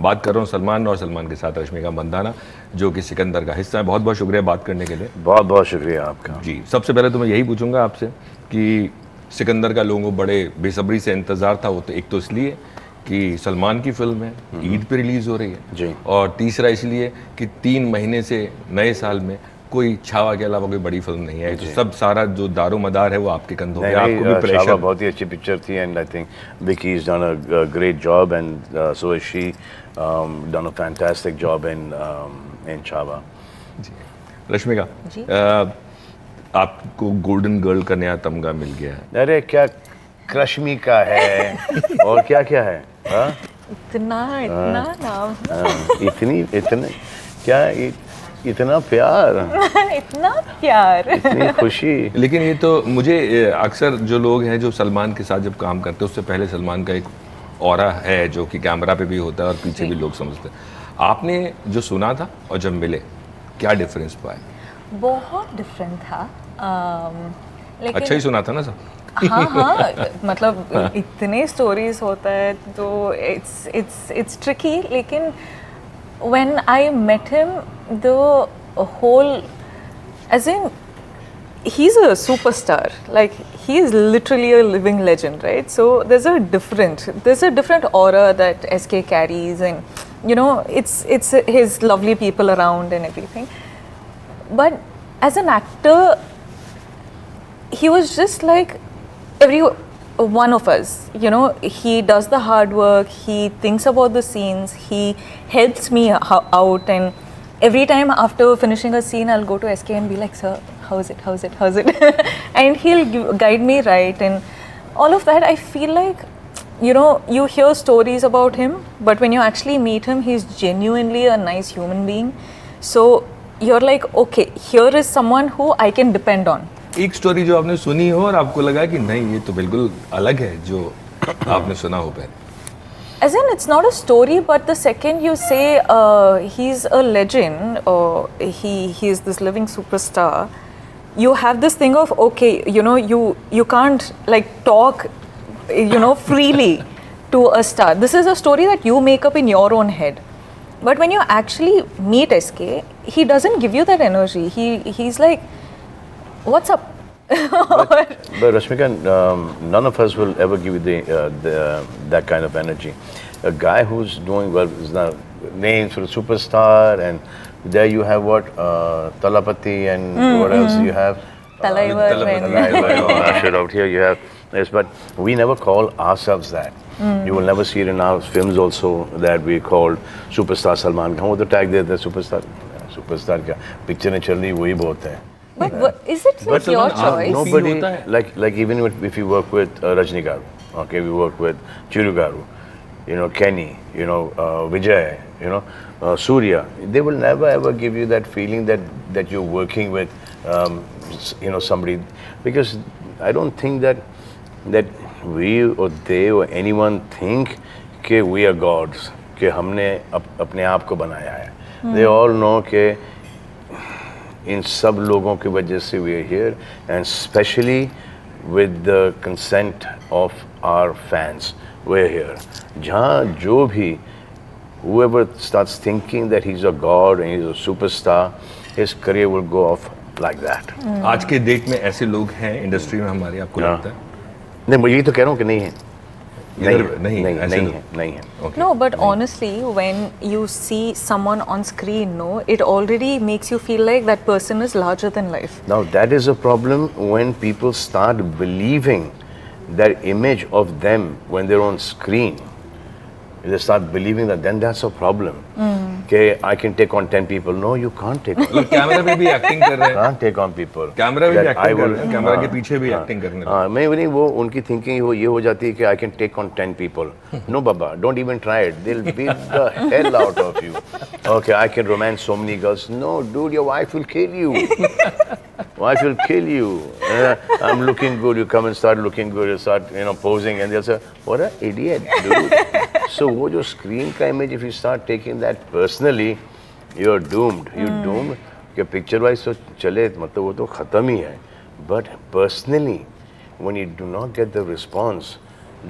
बात कर रहा हूँ सलमान और सलमान के साथ रश्मिका मंदाना, जो कि सिकंदर का हिस्सा है। बहुत बहुत शुक्रिया बात करने के लिए। बहुत बहुत शुक्रिया आपका जी, सबसे पहले तो मैं यही पूछूंगा आपसे कि सिकंदर का लोगों को बड़े बेसब्री से इंतज़ार था। वो तो एक तो इसलिए कि सलमान की फिल्म है, ईद पे रिलीज़ हो रही है जी। और तीसरा इसलिए कि 3 महीने से नए साल में कोई छावा के अलावा कोई बड़ी फिल्म नहीं है, तो सब सारा जो दारोमदार है वो आपके कंधों पे, आपको भी प्रेशर। छावा बहुत ही अच्छी पिक्चर थी and I think Vicky is done a great job and so is she done a fantastic job in Chhaava. जी, रश्मिका जी। आपको गोल्डन गर्ल का नया तमगा मिल गया है। अरे क्या क्रश्मी का है और क्या क्या है, हाँ? इतना इतना नाम इतनी इतने क्या इतना प्यार इतना प्यार। इतनी खुशी। लेकिन ये तो मुझे अक्सर जो लोग हैं जो सलमान के साथ जब काम करते हैं उससे पहले सलमान का एक ऑरा है जो कि कैमरा पे भी होता है और पीछे भी लोग समझते हैं। आपने जो सुना था और जब मिले क्या डिफरेंस पाया? बहुत डिफरेंट था। लेकिन अच्छा ही सुना था ना सब? हाँ हाँ, मतलब इतने स्टोरीज होता है तो इट्स ट्रिकी, लेकिन when I met him, the whole, as in, he's a superstar. Like, he is literally a living legend, right? So there's a different aura that SK carries, and you know, it's his lovely people around and everything. But as an actor, he was just like every one of us, you know. He does the hard work, he thinks about the scenes, he helps me out, and every time after finishing a scene I'll go to SK and be like, sir, how's it and he'll guide me right, and all of that. I feel like, you know, you hear stories about him, but when you actually meet him, he's genuinely a nice human being. So you're like, okay, here is someone who I can depend on. एक story जो आपने सुनी हो और आपको लगा कि नहीं ये तो बिल्कुल अलग है जो आपने सुना हो पहले? As in, it's not a story, but the second you say he's a legend or he is this living superstar, you have this thing of, okay, you know, you can't like talk, you know, freely to a star. This is a story that you make up in your own head. But when you actually meet SK, he doesn't give you that energy. He's like, what's up? but Rashmika, none of us will ever give you that kind of energy. A guy who's doing well is now named for a superstar, and there you have what Talapati and what else you have? Talaivar. Talaivar. Out here you have this, but we never call ourselves that. You will never see it in our films also that we called superstar Salman Khan. वो तो tag देते हैं superstar क्या picture में चल रही वही बहुत है. But is it like your choice? Nobody, like even if you work with Rajni Garu, okay, we work with Chiru Garu, you know, Kenny, you know, Vijay, you know, Surya, they will never ever give you that feeling that you're working with, you know, somebody, because I don't think that we or they or anyone think कि we are gods, कि हमने अपने आप को बनाया है. They all know कि इन सब लोगों की वजह से we are here, and especially with the consent of our fans we're here. जहाँ जो भी whoever starts thinking that he's a god and he's a superstar, his career will go off like that. आज के date में ऐसे लोग हैं industry में हमारे, आपको लगता है? नहीं, मैं यही तो कह रहा हूँ कि नहीं है. नहीं है. Okay. No, but honestly, when you see someone on screen, no, it already makes you feel like that person is larger than life. Now that is a problem when people start believing that image of them when they're on screen. They start believing that, then that's a problem. Okay, I can take on 10 people. No, you can't take on. Camera पे भी acting कर रहे हैं. Can't take on people. Camera पे भी acting कर रहे हैं, कैमरा के पीछे भी एक्टिंग करने लगे. मैं नहीं, वो उनकी थिंकिंग ये हो जाती है कि I can take on 10 people. No, Baba, don't even try it. They'll beat the hell out of you. Okay, I can romance so many girls. No, dude, your wife will kill you. Wife will kill you. I'm looking good. You come and start looking good. You start, you know, posing, and they'll say, "What an idiot, dude." So, वो जो screen का image, if you start taking that personally, you're doomed. You're doomed. कि picture wise तो चले, मतलब वो तो खत्म ही है. But personally, when you do not get the response,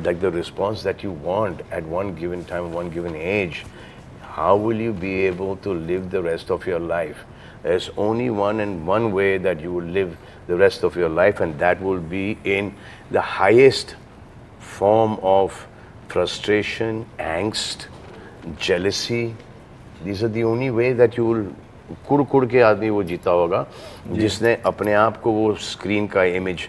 like the response that you want at one given time, one given age, how will you be able to live the rest of your life? There's only one way that you will live the rest of your life, and that will be in the highest form of frustration, angst, jealousy. These are the only way that you will कुड़ के आदमी वो जीता होगा जिसने अपने आप को वो स्क्रीन का इमेज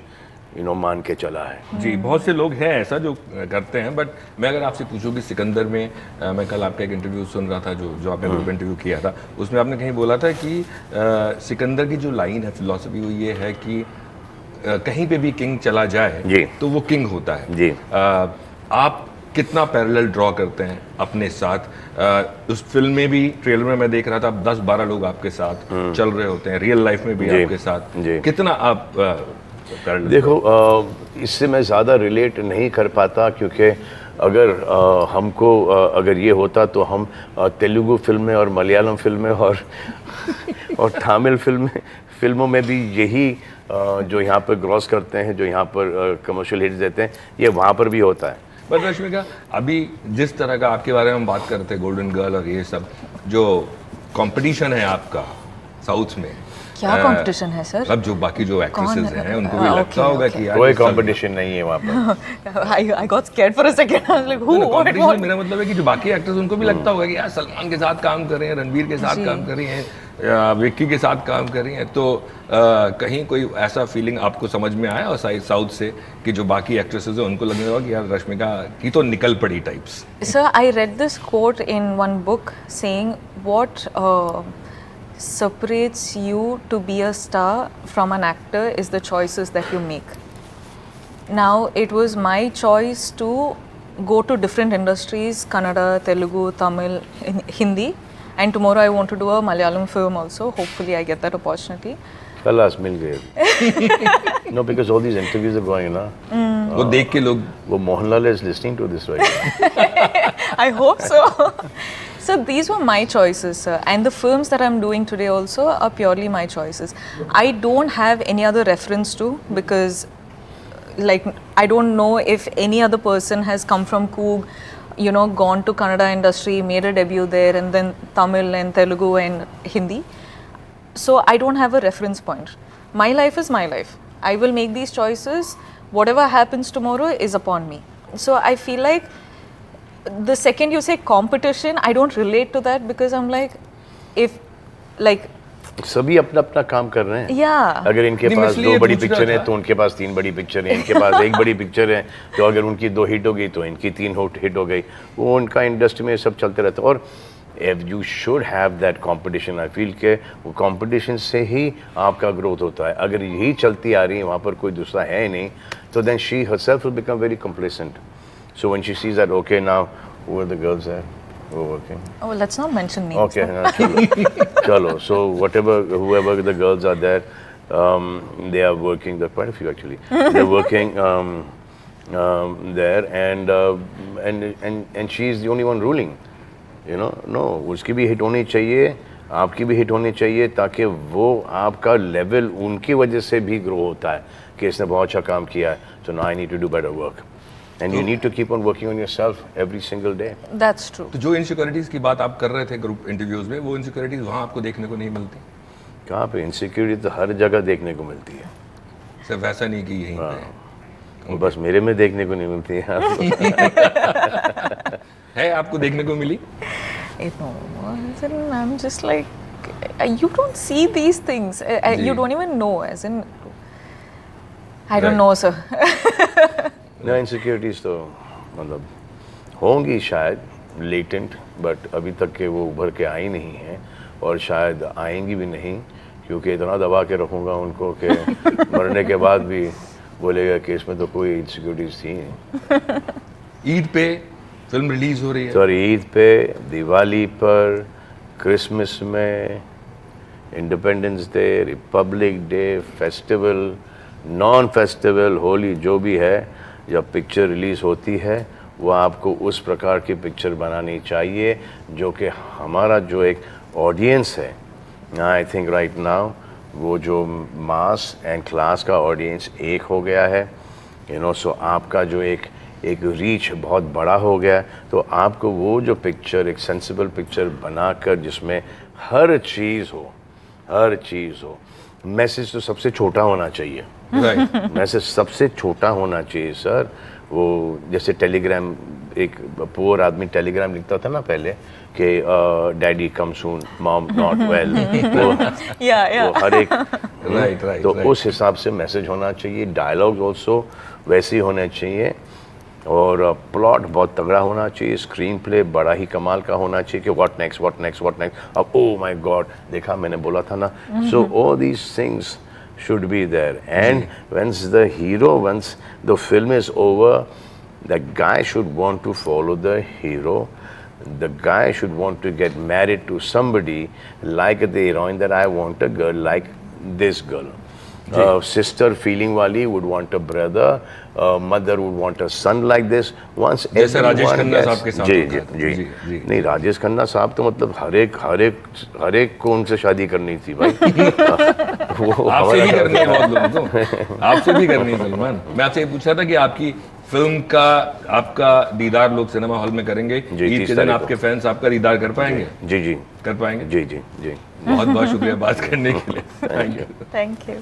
मान के चला है। जी, बहुत से लोग हैं ऐसा जो करते हैं, बट मैं अगर आपसे पूछूं कि सिकंदर में मैं कल आपका एक इंटरव्यू सुन रहा था जो आपने ग्रुप इंटरव्यू किया था, उसमें आपने कहीं बोला था कि सिकंदर की जो लाइन है, फिलॉसफी वो ये है कि कहीं पे भी किंग चला जाए तो वो किंग होता है। जी। आप कितना पैरेलल ड्रॉ करते हैं अपने साथ? उस फिल्म में भी, ट्रेलर में मैं देख रहा था, 10-12 लोग आपके साथ चल रहे होते हैं, रियल लाइफ में भी आपके साथ। कितना आप पैरेलल? देखो, इससे मैं ज़्यादा रिलेट नहीं कर पाता, क्योंकि अगर हमको अगर ये होता तो हम तेलुगु फिल्में और मलयालम फिल्में और तमिल फिल्मों में भी यही जो यहाँ पर ग्रॉस करते हैं, जो यहाँ पर कमर्शियल हिट्स देते हैं, ये वहाँ पर भी होता है। पर रश्मिका, अभी जिस तरह का आपके बारे में हम बात करते हैं, गोल्डन गर्ल और ये सब जो कंपटीशन है आपका साउथ में, क्या कंपटीशन है सर? अब जो बाकी जो एक्ट्रेसेस हैं उनको भी लगता होगा कि यार कोई कंपटीशन नहीं है वहाँ पर। I got scared for a second. I was like, who? Competition मेरा मतलब है कि जो बाकी एक्टर्स उनको भी लगता होगा कि यार सलमान के साथ काम कर रहे हैं, रणबीर के साथ काम कर रही हैं, विक्की के साथ काम कर रही हैं, तो कहीं कोई ऐसा फीलिंग आपको समझ में आया और साउथ से कि जो बाकी एक्ट्रेसेस हैं उनको लगने लगा कि यार रश्मिका की तो निकल पड़ी types? Sir, I read this quote in one book saying what separates you to be a star from an actor is the choices that you make. Now, it was my choice to go to different industries, Kannada, Telugu, Tamil, Hindi, and tomorrow I want to do a Malayalam film also. Hopefully I get that opportunity. खलास मिल गए। No, because all these interviews are going na. वो देख के लोग, वो Mohanlal is listening to this right now. I hope so. So these were my choices, sir. And the films that I'm doing today also are purely my choices. I don't have any other reference to, because like I don't know if any other person has come from Coog, gone to Kannada industry, made a debut there, and then Tamil and Telugu and Hindi. So I don't have a reference point. My life is my life. I will make these choices. Whatever happens tomorrow is upon me. So I feel like the second you say competition, I don't relate to that, because I'm like, if like सभी अपना अपना काम कर रहे हैं। yeah, अगर इनके नहीं, पास मैं इसलिए 2 बड़ी पूछ रहा पिक्चर है था। तो उनके पास 3 बड़ी पिक्चर है, इनके पास 1 बड़ी पिक्चर है तो अगर उनकी 2 हिट हो गई तो इनकी 3 हिट हो गई। वो उनका इंडस्ट्री में सब चलते रहता है। और you should have that competition. I feel के वो कंपटीशन से ही आपका ग्रोथ होता है। अगर यही चलती आ रही है, वहाँ पर कोई दूसरा है नहीं, तो then she herself will become very complacent. So when she sees that okay now who are the girls there working. oh, let's not mention names. Okay, chalo. So whoever the girls are there, they are working. There are quite a few actually. They're working there, and she's the only one ruling. No, उसकी भी hit होनी चाहिए, आपकी भी hit होनी चाहिए, ताकि वो आपका लेवल उनकी वजह से भी ग्रो होता है कि इसने बहुत अच्छा काम किया है. So now I need to do better work. And you need to keep on working on yourself every single day. That's true. तो जो इनसिक्योरिटीज की बात आप कर रहे थे ग्रुप इंटरव्यूज में, वो इनसिक्योरिटीज वहाँ आपको देखने को नहीं मिलती? कहाँ पे? इनसिक्योरिटी तो हर जगह देखने को मिलती है, सिर्फ ऐसा नहीं कि यहीं पे बस मेरे में देखने को नहीं मिलती है. है आपको देखने को मिली? No, I'm just like, you don't see these things. You don't even know, as in, I don't know, sir. ना इनसिक्योरिटीज तो मतलब होंगी शायद लेटेंट, बट अभी तक के वो उभर के आई नहीं हैं और शायद आएंगी भी नहीं, क्योंकि इतना दबा के रखूँगा उनको कि मरने के बाद भी बोलेगा कि इसमें तो कोई इनसिक्योरिटीज थी नहीं. ईद पे फिल्म रिलीज हो रही है. सॉरी, ईद पे, दिवाली पर, क्रिसमस में, independence day, Republic day, festival, non festival, Holi, जो भी है, जब पिक्चर रिलीज़ होती है वो आपको उस प्रकार की पिक्चर बनानी चाहिए जो कि हमारा जो एक ऑडियंस है, आई थिंक राइट नाउ वो जो मास एंड क्लास का ऑडियंस एक हो गया है. सो आपका जो एक एक रीच बहुत बड़ा हो गया, तो आपको वो जो पिक्चर, एक सेंसिबल पिक्चर बनाकर जिसमें हर चीज़ हो, मैसेज तो सबसे छोटा होना चाहिए, राइट मैसेज सबसे छोटा होना चाहिए सर। वो जैसे टेलीग्राम, एक पुअर आदमी टेलीग्राम लिखता था ना पहले कि daddy come soon, mom not well, वो हर एक राइट तो उस हिसाब से मैसेज होना चाहिए। डायलॉग्स ऑल्सो वैसे ही होने चाहिए, और प्लॉट बहुत तगड़ा होना चाहिए, स्क्रीन प्ले बड़ा ही कमाल का होना चाहिए कि व्हाट नेक्स्ट, अब ओ माय गॉड देखा मैंने बोला था ना। So all these things should be there, and once the film is over, the guy should want to follow the hero. The guy should want to get married to somebody like the heroine, that I want a girl like this girl. Sister feeling wali would want a brother, mother would want a son like this. Once जैसे Rajesh everyone Khanna gets- साहब के साथ जी होता था। जी जी, जी। नहीं, राजेश खन्ना साहब तो मतलब हर एक को उनसे शादी करनी थी भाई। वो आपसे भी हमारा- करनी है बहुत लोगों को, आपसे भी करनी है सलमान। मैं आपसे ये पूछ रहा था कि आपकी फिल्म का आपका दीदार लोग सिनेमा हॉल में करेंगे, जी, ईद 30 के दिन तारीख को। आपके फैंस आपका दीदार कर पाएंगे? जी जी कर पाएंगे? जी जी जी बहुत बहुत शुक्रिया बात करने के लिए। Thank you. Thank you.